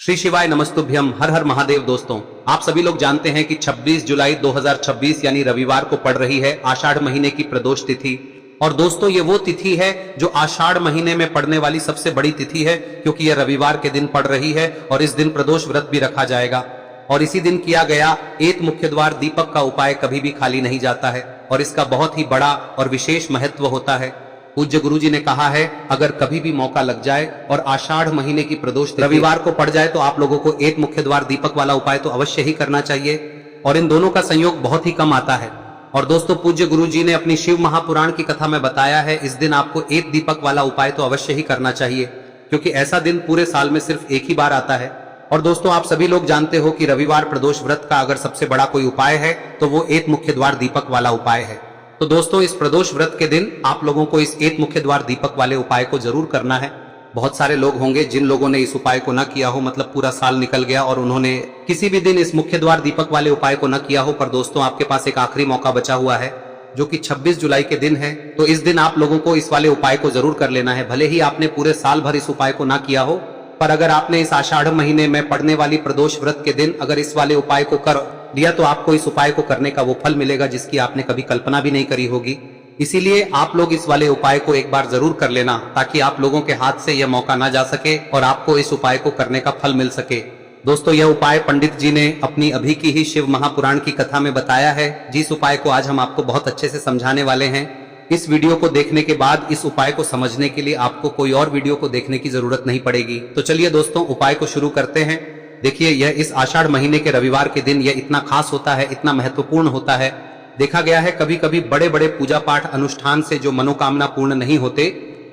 श्री शिवाय नमस्तुभ्यम। हर हर महादेव। दोस्तों, आप सभी लोग जानते हैं कि 26 जुलाई 2026 यानी रविवार को पड़ रही है आषाढ़ महीने की प्रदोष तिथि। और दोस्तों, ये वो तिथि है जो आषाढ़ महीने में पड़ने वाली सबसे बड़ी तिथि है, क्योंकि यह रविवार के दिन पड़ रही है और इस दिन प्रदोष व्रत भी रखा जाएगा। और इसी दिन किया गया एक मुख्य द्वार दीपक का उपाय कभी भी खाली नहीं जाता है और इसका बहुत ही बड़ा और विशेष महत्व होता है। पूज्य गुरुजी ने कहा है, अगर कभी भी मौका लग जाए और आषाढ़ महीने की प्रदोष रविवार को पड़ जाए तो आप लोगों को एक मुख्य द्वार दीपक वाला उपाय तो अवश्य ही करना चाहिए। और इन दोनों का संयोग बहुत ही कम आता है। और दोस्तों, पूज्य गुरुजी ने अपनी शिव महापुराण की कथा में बताया है, इस दिन आपको एक दीपक वाला उपाय तो अवश्य ही करना चाहिए, क्योंकि ऐसा दिन पूरे साल में सिर्फ एक ही बार आता है। और दोस्तों, आप सभी लोग जानते हो कि रविवार प्रदोष व्रत का अगर सबसे बड़ा कोई उपाय है तो वो एक मुख्य द्वार दीपक वाला उपाय है। तो दोस्तों, इस प्रदोष व्रत के दिन आप लोगों को इस एक मुख्य द्वार दीपक वाले उपाय को जरूर करना है। बहुत सारे लोग होंगे जिन लोगों ने इस उपाय को न किया हो, मतलब पूरा साल निकल गया और उन्होंने किसी भी दिन इस मुख्य द्वार दीपक वाले उपाय को न किया हो। पर दोस्तों, आपके पास एक आखिरी मौका बचा हुआ है, जो कि 26 जुलाई के दिन है। तो इस दिन आप लोगों को इस वाले उपाय को जरूर कर लेना है। भले ही आपने पूरे साल भर इस उपाय को ना किया हो, पर अगर आपने इस आषाढ़ महीने में पड़ने वाली प्रदोष व्रत के दिन अगर इस वाले उपाय को कर दिया तो आपको इस उपाय को करने का वो फल मिलेगा जिसकी आपने कभी कल्पना भी नहीं करी होगी। इसीलिए आप लोग इस वाले उपाय को एक बार जरूर कर लेना, ताकि आप लोगों के हाथ से यह मौका ना जा सके और आपको इस उपाय को करने का फल मिल सके। दोस्तों, यह उपाय पंडित जी ने अपनी अभी की ही शिव महापुराण की कथा में बताया है, जिस उपाय को आज हम आपको बहुत अच्छे से समझाने वाले हैं। इस वीडियो को देखने के बाद इस उपाय को समझने के लिए आपको कोई और वीडियो को देखने की जरूरत नहीं पड़ेगी। तो चलिए दोस्तों, उपाय को शुरू करते हैं। देखिए, यह इस आषाढ़ महीने के रविवार के दिन यह इतना खास होता है, इतना महत्वपूर्ण होता है। देखा गया है कभी कभी बड़े बड़े पूजा पाठ अनुष्ठान से जो मनोकामना पूर्ण नहीं होते,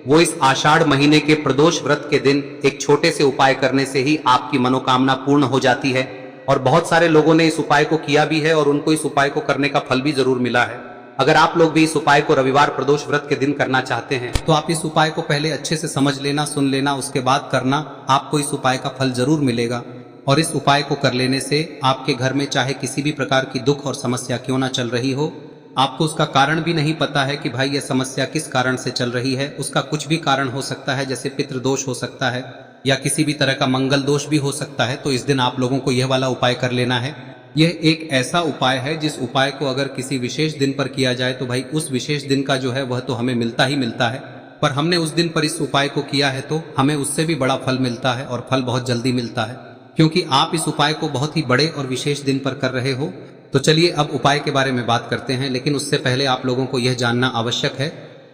वो इस आषाढ़ महीने के प्रदोष व्रत के दिन एक छोटे से उपाय करने से ही आपकी मनोकामना पूर्ण हो जाती है। और बहुत सारे लोगों ने इस उपाय को किया भी है और उनको इस उपाय को करने का फल भी जरूर मिला है। अगर आप लोग भी इस उपाय को रविवार प्रदोष व्रत के दिन करना चाहते हैं तो आप इस उपाय को पहले अच्छे से समझ लेना, सुन लेना, उसके बाद करना। आपको इस उपाय का फल जरूर मिलेगा। और इस उपाय को कर लेने से आपके घर में चाहे किसी भी प्रकार की दुख और समस्या क्यों ना चल रही हो, आपको उसका कारण भी नहीं पता है कि भाई यह समस्या किस कारण से चल रही है, उसका कुछ भी कारण हो सकता है, जैसे पितृदोष हो सकता है या किसी भी तरह का मंगल दोष भी हो सकता है। तो इस दिन आप लोगों को यह वाला उपाय कर लेना है। यह एक ऐसा उपाय है जिस उपाय को अगर किसी विशेष दिन पर किया जाए तो भाई उस विशेष दिन का जो है वह तो हमें मिलता ही मिलता है। पर हमने उस दिन पर इस उपाय को किया है तो हमें उससे भी बड़ा फल मिलता है और फल बहुत जल्दी मिलता है, क्योंकि आप इस उपाय को बहुत ही बड़े और विशेष दिन पर कर रहे हो। तो चलिए अब उपाय के बारे में बात करते हैं, लेकिन उससे पहले आप लोगों को यह जानना आवश्यक है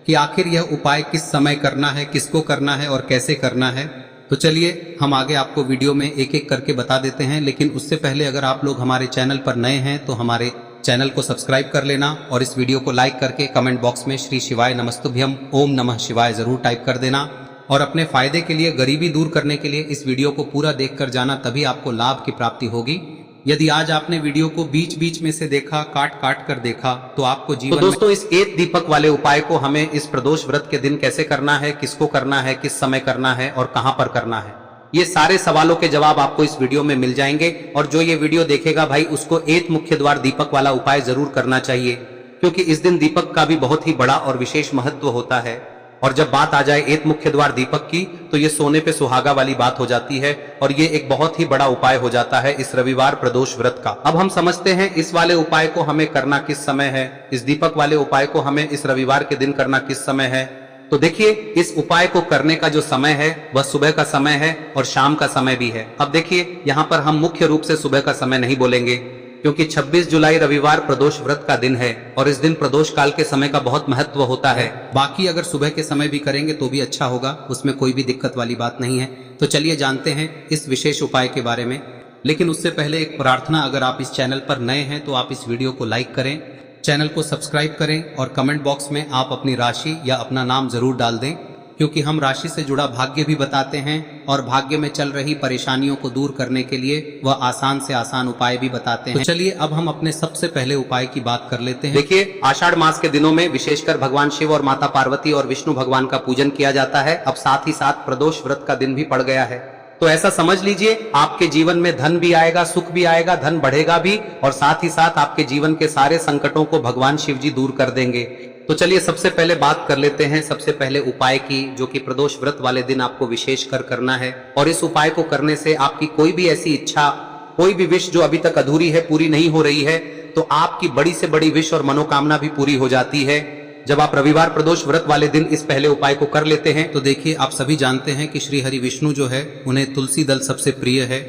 कि आखिर यह उपाय किस समय करना है, किसको करना है और कैसे करना है। तो चलिए हम आगे आपको वीडियो में एक एक करके बता देते हैं। लेकिन उससे पहले अगर आप लोग हमारे चैनल पर नए हैं तो हमारे चैनल को सब्सक्राइब कर लेना और इस वीडियो को लाइक करके कमेंट बॉक्स में श्री शिवाय नमस्तुभ्यम ओम नमः शिवाय जरूर टाइप कर देना। और अपने फायदे के लिए, गरीबी दूर करने के लिए इस वीडियो को पूरा देखकर जाना, तभी आपको लाभ की प्राप्ति होगी। यदि आज आपने वीडियो को बीच बीच में से देखा, काट काट कर देखा, तो आपको जीवन तो दोस्तों इस एक दीपक वाले उपाय को हमें इस प्रदोष व्रत के दिन कैसे करना है, किसको करना है, किस समय करना है और कहां पर करना है, ये सारे सवालों के जवाब आपको इस वीडियो में मिल जाएंगे। और जो ये वीडियो देखेगा भाई, उसको एक मुख्य द्वार दीपक वाला उपाय जरूर करना चाहिए, क्योंकि इस दिन दीपक का भी बहुत ही बड़ा और विशेष महत्व होता है। और जब बात आ जाए एक मुख्य द्वार दीपक की, तो ये सोने पे सुहागा वाली बात हो जाती है और ये एक बहुत ही बड़ा उपाय हो जाता है इस रविवार प्रदोष व्रत का। अब हम समझते हैं इस वाले उपाय को हमें करना किस समय है, इस दीपक वाले उपाय को हमें इस रविवार के दिन करना किस समय है। तो देखिए, इस उपाय को करने का जो समय है वह सुबह का समय है और शाम का समय भी है। अब देखिए, यहाँ पर हम मुख्य रूप से सुबह का समय नहीं बोलेंगे, क्योंकि 26 जुलाई रविवार प्रदोष व्रत का दिन है और इस दिन प्रदोष काल के समय का बहुत महत्व होता है। बाकी अगर सुबह के समय भी करेंगे तो भी अच्छा होगा, उसमें कोई भी दिक्कत वाली बात नहीं है। तो चलिए जानते हैं इस विशेष उपाय के बारे में। लेकिन उससे पहले एक प्रार्थना, अगर आप इस चैनल पर नए हैं तो आप इस वीडियो को लाइक करें, चैनल को सब्सक्राइब करें और कमेंट बॉक्स में आप अपनी राशि या अपना नाम जरूर डाल दें, क्योंकि हम राशि से जुड़ा भाग्य भी बताते हैं और भाग्य में चल रही परेशानियों को दूर करने के लिए वह आसान से आसान उपाय भी बताते हैं। तो चलिए अब हम अपने सबसे पहले उपाय की बात कर लेते हैं। देखिए, आषाढ़ मास के दिनों में विशेषकर भगवान शिव और माता पार्वती और विष्णु भगवान का पूजन किया जाता है। अब साथ ही साथ प्रदोष व्रत का दिन भी पड़ गया है, तो ऐसा समझ लीजिए आपके जीवन में धन भी आएगा, सुख भी आएगा, धन बढ़ेगा भी और साथ ही साथ आपके जीवन के सारे संकटों को भगवान शिव जी दूर कर देंगे। तो चलिए सबसे पहले बात कर लेते हैं सबसे पहले उपाय की, जो कि प्रदोष व्रत वाले दिन आपको विशेष कर करना है। और इस उपाय को करने से आपकी कोई भी ऐसी इच्छा, कोई भी विश जो अभी तक अधूरी है, पूरी नहीं हो रही है, तो आपकी बड़ी से बड़ी विश और मनोकामना भी पूरी हो जाती है जब आप रविवार प्रदोष व्रत वाले दिन इस पहले उपाय को कर लेते हैं। तो देखिए, आप सभी जानते हैं कि श्री हरि विष्णु जो है उन्हें तुलसी दल सबसे प्रिय है।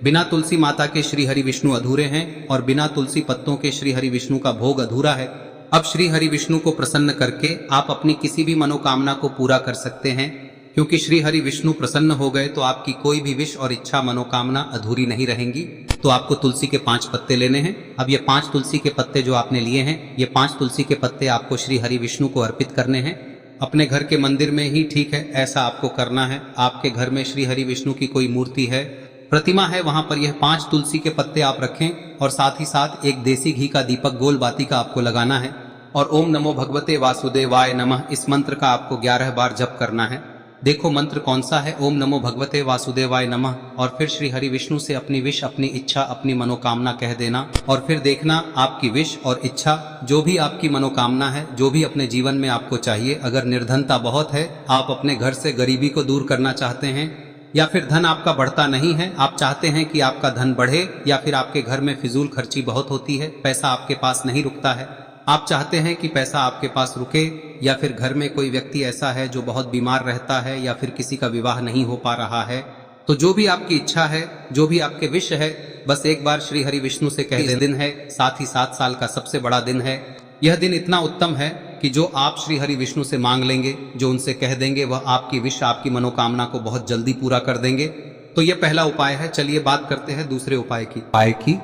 बिना तुलसी माता के श्री हरि विष्णु अधूरे हैं और बिना तुलसी पत्तों के श्री हरि विष्णु का भोग अधूरा है। अब श्री हरि विष्णु को प्रसन्न करके आप अपनी किसी भी मनोकामना को पूरा कर सकते हैं, क्योंकि श्री हरि विष्णु प्रसन्न हो गए तो आपकी कोई भी विश और इच्छा मनोकामना अधूरी नहीं रहेंगी। तो आपको तुलसी के 5 पत्ते लेने हैं। अब ये 5 तुलसी के पत्ते जो आपने लिए हैं, ये 5 तुलसी के पत्ते आपको श्री हरि विष्णु को अर्पित करने हैं। अपने घर के मंदिर में ही ठीक है, ऐसा आपको करना है। आपके घर में श्री हरि विष्णु की कोई मूर्ति है, प्रतिमा है, वहां पर यह 5 तुलसी के पत्ते आप रखें और साथ ही साथ एक देसी घी का दीपक गोल बाती का आपको लगाना है और ओम नमो भगवते वासुदेवाय नमः इस मंत्र का आपको 11 बार जप करना है। देखो मंत्र कौन सा है, ओम नमो भगवते वासुदेवाय नमः, और फिर श्री हरि विष्णु से अपनी विश, अपनी इच्छा, अपनी मनोकामना कह देना और फिर देखना आपकी विश और इच्छा, जो भी आपकी मनोकामना है, जो भी अपने जीवन में आपको चाहिए। अगर निर्धनता बहुत है, आप अपने घर से गरीबी को दूर करना चाहते हैं, या फिर धन आपका बढ़ता नहीं है, आप चाहते हैं कि आपका धन बढ़े, या फिर आपके घर में फिजूल खर्ची बहुत होती है, पैसा आपके पास नहीं रुकता है, आप चाहते हैं कि पैसा आपके पास रुके, या फिर घर में कोई व्यक्ति ऐसा है जो बहुत बीमार रहता है, या फिर किसी का विवाह नहीं हो पा रहा है, तो जो भी आपकी इच्छा है, जो भी आपके विश है, बस एक बार श्री हरि विष्णु से कह दें। दिन है, साथ ही 7 साल का सबसे बड़ा दिन है। यह दिन इतना उत्तम है कि जो आप श्री हरि विष्णु से मांग लेंगे, जो उनसे कह देंगे, वह आपकी विश, आपकी मनोकामना को बहुत जल्दी पूरा कर देंगे। तो यह पहला उपाय है। चलिए बात करते हैं दूसरे उपाय की।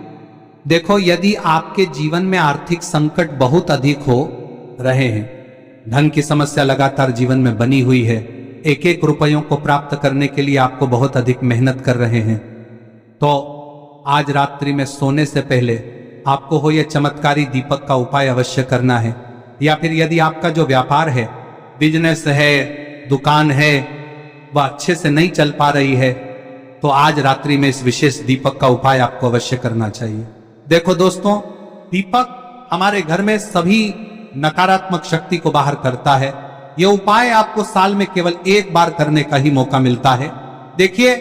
देखो, यदि आपके जीवन में आर्थिक संकट बहुत अधिक हो रहे हैं, धन की समस्या लगातार जीवन में बनी हुई है, एक एक रुपयों को प्राप्त करने के लिए आपको बहुत अधिक मेहनत कर रहे हैं, तो आज रात्रि में सोने से पहले आपको हो यह चमत्कारी दीपक का उपाय अवश्य करना है। या फिर यदि आपका जो व्यापार है, बिजनेस है, दुकान है, वह अच्छे से नहीं चल पा रही है, तो आज रात्रि में इस विशेष दीपक का उपाय आपको अवश्य करना चाहिए। देखो दोस्तों, दीपक हमारे घर में सभी नकारात्मक शक्ति को बाहर करता है। यह उपाय आपको साल में केवल एक बार करने का ही मौका मिलता है। देखिए,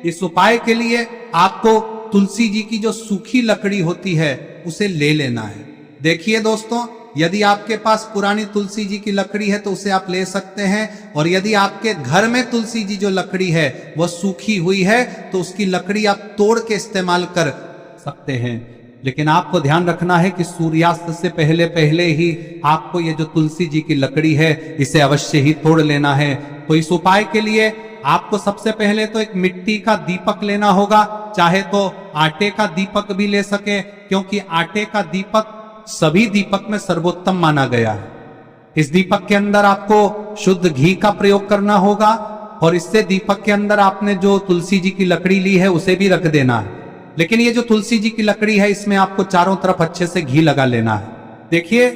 इस उपाय के लिए आपको तुलसी जी की जो सूखी लकड़ी होती है उसे ले लेना है। देखिए दोस्तों, यदि आपके पास पुरानी तुलसी जी की लकड़ी है तो उसे आप ले सकते हैं, और यदि आपके घर में तुलसी जी जो लकड़ी है वह सूखी हुई है तो उसकी लकड़ी आप तोड़ के इस्तेमाल कर सकते हैं। लेकिन आपको ध्यान रखना है कि सूर्यास्त से पहले पहले ही आपको ये जो तुलसी जी की लकड़ी है इसे अवश्य ही तोड़ लेना है। तो इस उपाय के लिए आपको सबसे पहले तो एक मिट्टी का दीपक लेना होगा, चाहे तो आटे का दीपक भी ले सके, क्योंकि आटे का दीपक सभी दीपक में सर्वोत्तम माना गया है। इस दीपक के अंदर आपको शुद्ध घी का प्रयोग करना होगा, और इससे दीपक के अंदर आपने जो तुलसी जी की लकड़ी ली है उसे भी रख देना है। लेकिन ये जो तुलसी जी की लकड़ी है, इसमें आपको चारों तरफ अच्छे से घी लगा लेना है। देखिए,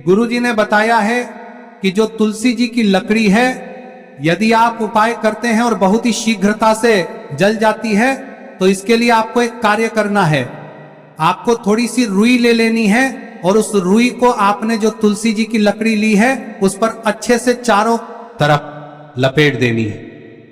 गुरुजी ने बताया है कि जो तुलसी जी की लकड़ी है, यदि आप उपाय करते हैं और बहुत ही शीघ्रता से जल जाती है, तो इसके लिए आपको एक कार्य करना है। आपको थोड़ी सी रुई ले लेनी है और उस रुई को आपने जो तुलसी जी की लकड़ी ली है उस पर अच्छे से चारों तरफ लपेट देनी है।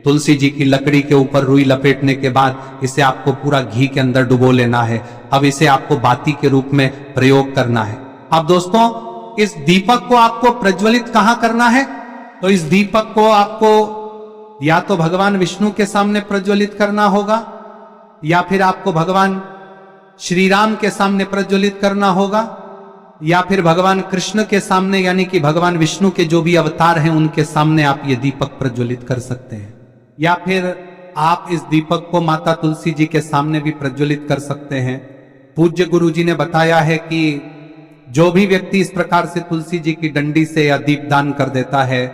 तुलसी जी की लकड़ी के ऊपर रुई लपेटने के बाद इसे आपको पूरा घी के अंदर डुबो लेना है। अब इसे आपको बाती के रूप में प्रयोग करना है। अब दोस्तों, इस दीपक को आपको प्रज्वलित कहां करना है? तो इस दीपक को आपको या तो भगवान विष्णु के सामने प्रज्वलित करना होगा, या फिर आपको भगवान श्री राम के सामने प्रज्वलित करना होगा, या फिर भगवान कृष्ण के सामने, यानी कि भगवान विष्णु के जो भी अवतार हैं उनके सामने आप ये दीपक प्रज्वलित कर सकते हैं। या फिर आप इस दीपक को माता तुलसी जी के सामने भी प्रज्वलित कर सकते हैं। पूज्य गुरु जी ने बताया है कि जो भी व्यक्ति इस प्रकार से तुलसी जी की डंडी से या दीपदान कर देता है,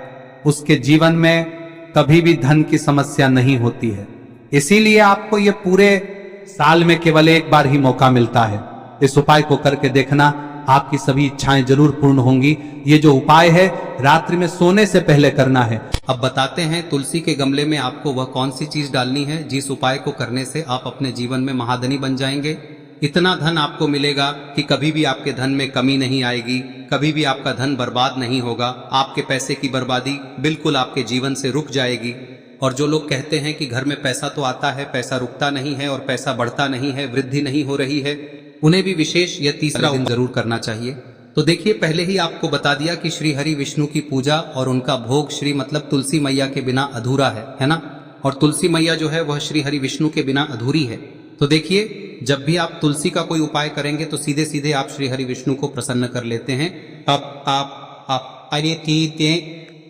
उसके जीवन में कभी भी धन की समस्या नहीं होती है। इसीलिए आपको ये पूरे साल में केवल एक बार ही मौका मिलता है। इस उपाय को करके देखना, आपकी सभी इच्छाएं जरूर पूर्ण होंगी। ये जो उपाय है रात्रि में सोने से पहले करना है। अब बताते हैं तुलसी के गमले में आपको वह कौन सी चीज डालनी है जिस उपाय को करने से आप अपने जीवन में महाधनी बन जाएंगे। इतना धन आपको मिलेगा कि कभी भी आपके धन में कमी नहीं आएगी, कभी भी आपका धन बर्बाद नहीं होगा। आपके पैसे की बर्बादी बिल्कुल आपके जीवन से रुक जाएगी। और जो लोग कहते हैं कि घर में पैसा तो आता है, पैसा रुकता नहीं है और पैसा बढ़ता नहीं है, वृद्धि नहीं हो रही है, उन्हें भी विशेष यह तीसरा दिन जरूर करना चाहिए। तो देखिए, पहले ही आपको बता दिया कि श्री हरि विष्णु की पूजा और उनका भोग श्री मतलब तुलसी मैया के बिना अधूरा है ना। और तुलसी मैया जो है वह श्री हरि विष्णु के बिना अधूरी है। तो देखिए, जब भी आप तुलसी का कोई उपाय करेंगे तो सीधे सीधे आप श्री हरि विष्णु को प्रसन्न कर लेते हैं।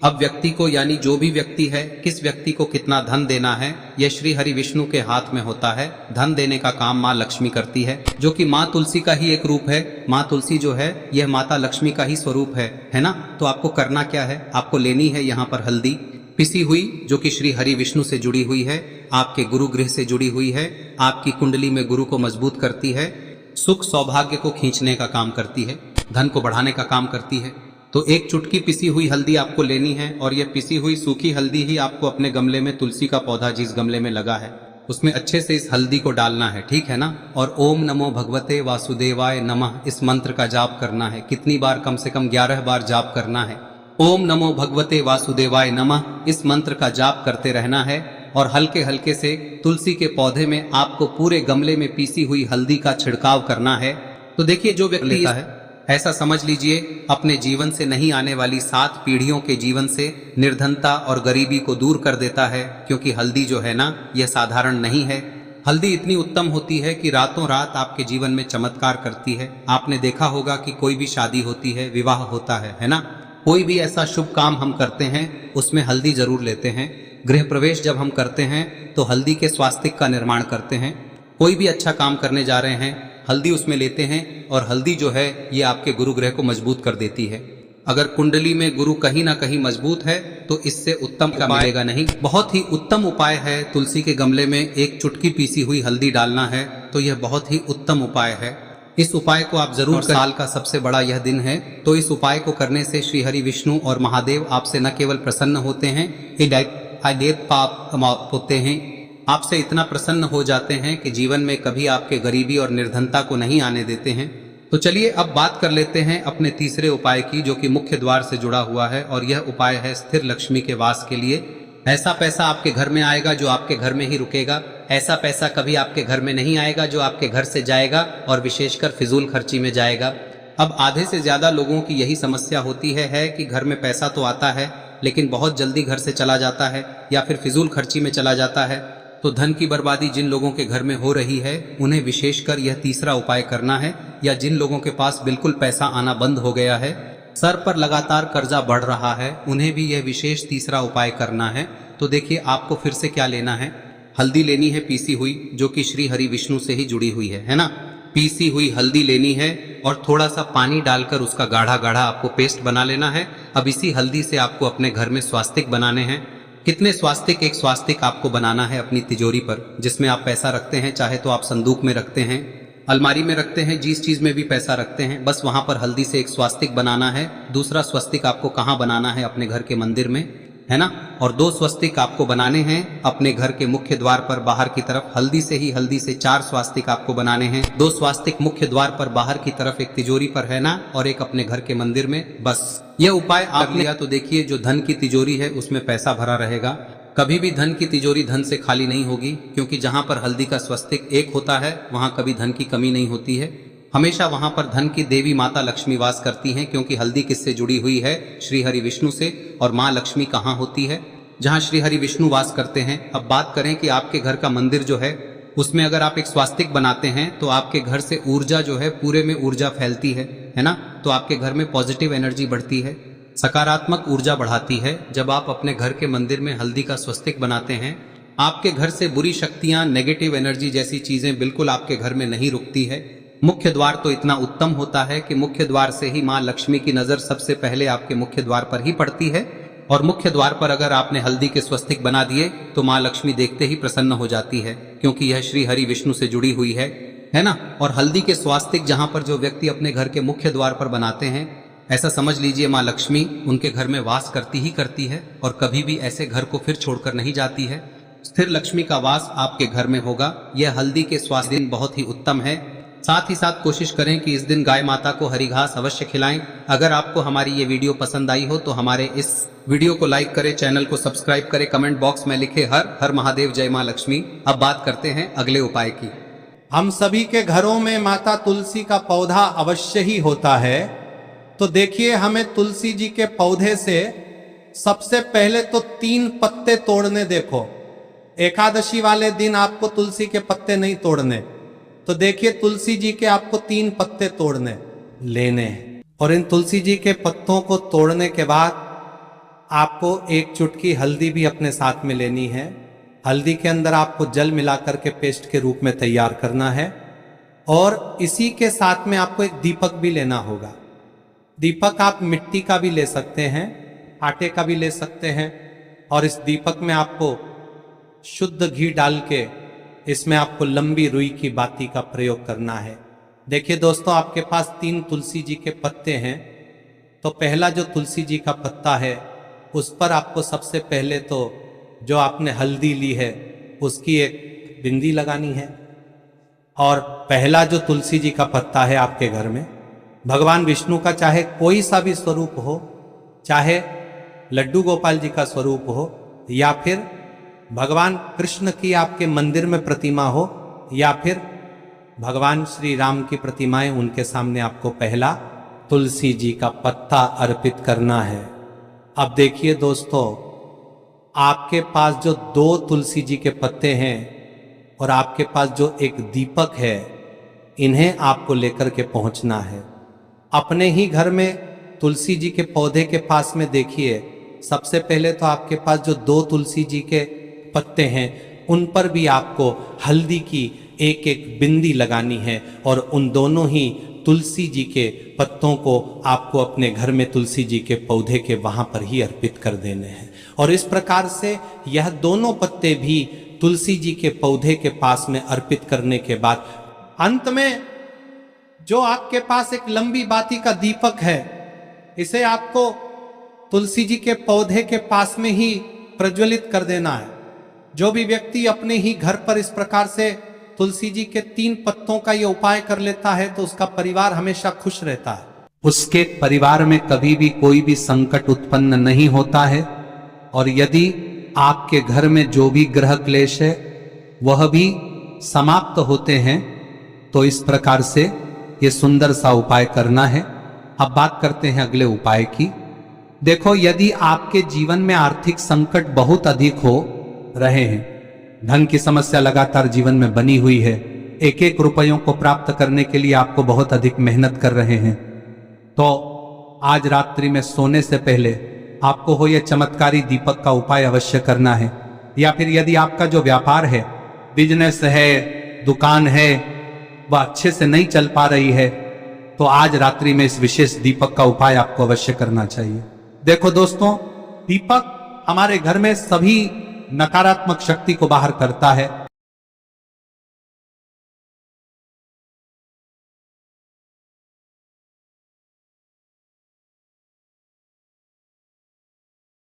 अब व्यक्ति को, यानी जो भी व्यक्ति है, किस व्यक्ति को कितना धन देना है, यह श्री हरि विष्णु के हाथ में होता है। धन देने का काम माँ लक्ष्मी करती है, जो कि माँ तुलसी का ही एक रूप है। माँ तुलसी जो है यह माता लक्ष्मी का ही स्वरूप है ना। तो आपको करना क्या है, आपको लेनी है यहाँ पर हल्दी पिसी हुई, जो कि श्री हरि विष्णु से जुड़ी हुई है, आपके गुरु गृह से जुड़ी हुई है, आपकी कुंडली में गुरु को मजबूत करती है, सुख सौभाग्य को खींचने का काम करती है, धन को बढ़ाने का काम करती है। तो एक चुटकी पिसी हुई हल्दी आपको लेनी है और यह पिसी हुई सूखी हल्दी ही आपको अपने गमले में, तुलसी का पौधा जिस गमले में लगा है उसमें अच्छे से इस हल्दी को डालना है, ठीक है ना। और ओम नमो भगवते वासुदेवाय नमः इस मंत्र का जाप करना है। कितनी बार? कम से कम 11 बार जाप करना है। ओम नमो भगवते वासुदेवाय नमः इस मंत्र का जाप करते रहना है। और हल्के हल्के से तुलसी के पौधे में आपको पूरे गमले में पीसी हुई हल्दी का छिड़काव करना है। तो देखिए, जो व्यक्ति लेता है, ऐसा समझ लीजिए अपने जीवन से नहीं आने वाली 7 पीढ़ियों के जीवन से निर्धनता और गरीबी को दूर कर देता है। क्योंकि हल्दी जो है ना, यह साधारण नहीं है। हल्दी इतनी उत्तम होती है कि रातों रात आपके जीवन में चमत्कार करती है। आपने देखा होगा कि कोई भी शादी होती है, विवाह होता है ना, कोई भी ऐसा शुभ काम हम करते हैं उसमें हल्दी जरूर लेते हैं। गृह प्रवेश जब हम करते हैं तो हल्दी के स्वास्तिक का निर्माण करते हैं। कोई भी अच्छा काम करने जा रहे हैं, हल्दी उसमें लेते हैं। और हल्दी जो है ये आपके गुरु ग्रह को मजबूत कर देती है। अगर कुंडली में गुरु कहीं ना कहीं मजबूत है तो इससे उत्तम का मिलेगा नहीं। बहुत ही उत्तम उपाय है, तुलसी के गमले में एक चुटकी पीसी हुई हल्दी डालना है। तो यह बहुत ही उत्तम उपाय है। इस उपाय को आप जरूर, साल का सबसे बड़ा यह दिन है, तो इस उपाय को करने से श्री हरि विष्णु और महादेव आपसे न केवल प्रसन्न होते हैं, पाप होते हैं, आपसे इतना प्रसन्न हो जाते हैं कि जीवन में कभी आपके गरीबी और निर्धनता को नहीं आने देते हैं। तो चलिए अब बात कर लेते हैं अपने तीसरे उपाय की, जो कि मुख्य द्वार से जुड़ा हुआ है। और यह उपाय है स्थिर लक्ष्मी के वास के लिए। ऐसा पैसा आपके घर में आएगा जो आपके घर में ही रुकेगा। ऐसा पैसा कभी आपके घर में नहीं आएगा जो आपके घर से जाएगा और विशेषकर फिजूल खर्ची में जाएगा। अब आधे से ज्यादा लोगों की यही समस्या होती है कि घर में पैसा तो आता है लेकिन बहुत जल्दी घर से चला जाता है या फिर फिजूल खर्ची में चला जाता है। तो धन की बर्बादी जिन लोगों के घर में हो रही है उन्हें विशेषकर यह तीसरा उपाय करना है। या जिन लोगों के पास बिल्कुल पैसा आना बंद हो गया है, सर पर लगातार कर्जा बढ़ रहा है, उन्हें भी यह विशेष तीसरा उपाय करना है। तो देखिए, आपको फिर से क्या लेना है, हल्दी लेनी है पीसी हुई, जो कि श्री हरि विष्णु से ही जुड़ी हुई है ना। पीसी हुई हल्दी लेनी है और थोड़ा सा पानी डालकर उसका गाढ़ा गाढ़ा आपको पेस्ट बना लेना है। अब इसी हल्दी से आपको अपने घर में स्वास्तिक बनाने हैं। कितने स्वास्तिक? एक स्वास्तिक आपको बनाना है अपनी तिजोरी पर, जिसमें आप पैसा रखते हैं। चाहे तो आप संदूक में रखते हैं, अलमारी में रखते हैं, जिस चीज में भी पैसा रखते हैं, बस वहां पर हल्दी से एक स्वास्तिक बनाना है। दूसरा स्वस्तिक आपको कहाँ बनाना है? अपने घर के मंदिर में, है ना। और 2 स्वस्तिक आपको बनाने हैं अपने घर के मुख्य द्वार पर बाहर की तरफ। हल्दी से 4 स्वास्तिक आपको बनाने हैं। 2 स्वास्तिक मुख्य द्वार पर बाहर की तरफ, एक तिजोरी पर, है ना, और एक अपने घर के मंदिर में। बस यह उपाय आप लिया तो देखिए, जो धन की तिजोरी है उसमें पैसा भरा रहेगा। कभी भी धन की तिजोरी धन से खाली नहीं होगी, क्योंकि जहां पर हल्दी का स्वस्तिक एक होता है वहां कभी धन की कमी नहीं होती है। हमेशा वहां पर धन की देवी माता लक्ष्मी वास करती हैं, क्योंकि हल्दी किससे जुड़ी हुई है? श्री हरि विष्णु से। और माँ लक्ष्मी कहाँ होती है? जहाँ श्री हरि विष्णु वास करते हैं। अब बात करें कि आपके घर का मंदिर जो है उसमें अगर आप एक स्वास्तिक बनाते हैं तो आपके घर से ऊर्जा जो है, पूरे में ऊर्जा फैलती है ना। तो आपके घर में पॉजिटिव एनर्जी बढ़ती है, सकारात्मक ऊर्जा बढ़ाती है। जब आप अपने घर के मंदिर में हल्दी का स्वस्तिक बनाते हैं, आपके घर से बुरी शक्तियां, नेगेटिव एनर्जी जैसी चीजें बिल्कुल आपके घर में नहीं रुकती है। मुख्य द्वार तो इतना उत्तम होता है कि मुख्य द्वार से ही माँ लक्ष्मी की नजर सबसे पहले आपके मुख्य द्वार पर ही पड़ती है। और मुख्य द्वार पर अगर आपने हल्दी के स्वस्तिक बना दिए तो माँ लक्ष्मी देखते ही प्रसन्न हो जाती है, क्योंकि यह श्री हरि विष्णु से जुड़ी हुई है ना। और हल्दी के स्वास्तिक जहां पर जो व्यक्ति अपने घर के मुख्य द्वार पर बनाते हैं, ऐसा समझ लीजिए माँ लक्ष्मी उनके घर में वास करती ही करती है और कभी भी ऐसे घर को फिर छोड़कर नहीं जाती है। स्थिर लक्ष्मी का वास आपके घर में होगा। यह हल्दी के स्वास्तिक बहुत ही उत्तम है। साथ ही साथ कोशिश करें कि इस दिन गाय माता को हरी घास अवश्य खिलाएं। अगर आपको हमारी ये वीडियो पसंद आई हो तो हमारे इस वीडियो को लाइक करें, चैनल को सब्सक्राइब करें, कमेंट बॉक्स में लिखे हर हर महादेव, जय मां लक्ष्मी। अब बात करते हैं अगले उपाय की। हम सभी के घरों में माता तुलसी का पौधा अवश्य ही होता है। तो देखिए, हमें तुलसी जी के पौधे से सबसे पहले तो 3 पत्ते तोड़ने। देखो, एकादशी वाले दिन आपको तुलसी के पत्ते नहीं तोड़ने। तो देखिए, तुलसी जी के आपको 3 पत्ते तोड़ने लेने हैं। और इन तुलसी जी के पत्तों को तोड़ने के बाद आपको 1 चुटकी हल्दी भी अपने साथ में लेनी है। हल्दी के अंदर आपको जल मिलाकर के पेस्ट के रूप में तैयार करना है। और इसी के साथ में आपको एक दीपक भी लेना होगा। दीपक आप मिट्टी का भी ले सकते हैं, आटे का भी ले सकते हैं। और इस दीपक में आपको शुद्ध घी डाल के इसमें आपको लंबी रुई की बाती का प्रयोग करना है। देखिए दोस्तों, आपके पास 3 तुलसी जी के पत्ते हैं। तो पहला जो तुलसी जी का पत्ता है उस पर आपको सबसे पहले तो जो आपने हल्दी ली है उसकी एक बिंदी लगानी है। और पहला जो तुलसी जी का पत्ता है आपके घर में, भगवान विष्णु का चाहे कोई सा भी स्वरूप हो, चाहे लड्डू गोपाल जी का स्वरूप हो, या फिर भगवान कृष्ण की आपके मंदिर में प्रतिमा हो, या फिर भगवान श्री राम की प्रतिमाएं, उनके सामने आपको पहला तुलसी जी का पत्ता अर्पित करना है। अब देखिए दोस्तों, आपके पास जो 2 तुलसी जी के पत्ते हैं और आपके पास जो एक दीपक है, इन्हें आपको लेकर के पहुंचना है। अपने ही घर में तुलसी जी के पौधे के पास में देखिए, सबसे पहले तो आपके पास जो 2 तुलसी जी के पत्ते हैं उन पर भी आपको हल्दी की एक एक बिंदी लगानी है। और उन दोनों ही तुलसी जी के पत्तों को आपको अपने घर में तुलसी जी के पौधे के वहां पर ही अर्पित कर देने हैं। और इस प्रकार से यह दोनों पत्ते भी तुलसी जी के पौधे के पास में अर्पित करने के बाद अंत में जो आपके पास एक लंबी बाती का दीपक है, इसे आपको तुलसी जी के पौधे के पास में ही प्रज्वलित कर देना है। जो भी व्यक्ति अपने ही घर पर इस प्रकार से तुलसी जी के 3 पत्तों का ये उपाय कर लेता है तो उसका परिवार हमेशा खुश रहता है। उसके परिवार में कभी भी कोई भी संकट उत्पन्न नहीं होता है। और यदि आपके घर में जो भी ग्रह क्लेश है वह भी समाप्त होते हैं। तो इस प्रकार से ये सुंदर सा उपाय करना है। अब बात करते हैं अगले उपाय की। देखो, यदि आपके जीवन में आर्थिक संकट बहुत अधिक हो रहे हैं, धन की समस्या लगातार जीवन में बनी हुई है, एक एक रुपयों को प्राप्त करने के लिए आपको बहुत अधिक मेहनत कर रहे हैं, तो आज रात्रि में सोने से पहले आपको हो यह चमत्कारी दीपक का उपाय अवश्य करना है। या फिर यदि आपका जो व्यापार है, बिजनेस है, दुकान है, वह अच्छे से नहीं चल पा रही है, तो आज रात्रि में इस विशेष दीपक का उपाय आपको अवश्य करना चाहिए। देखो दोस्तों, दीपक हमारे घर में सभी नकारात्मक शक्ति को बाहर करता है।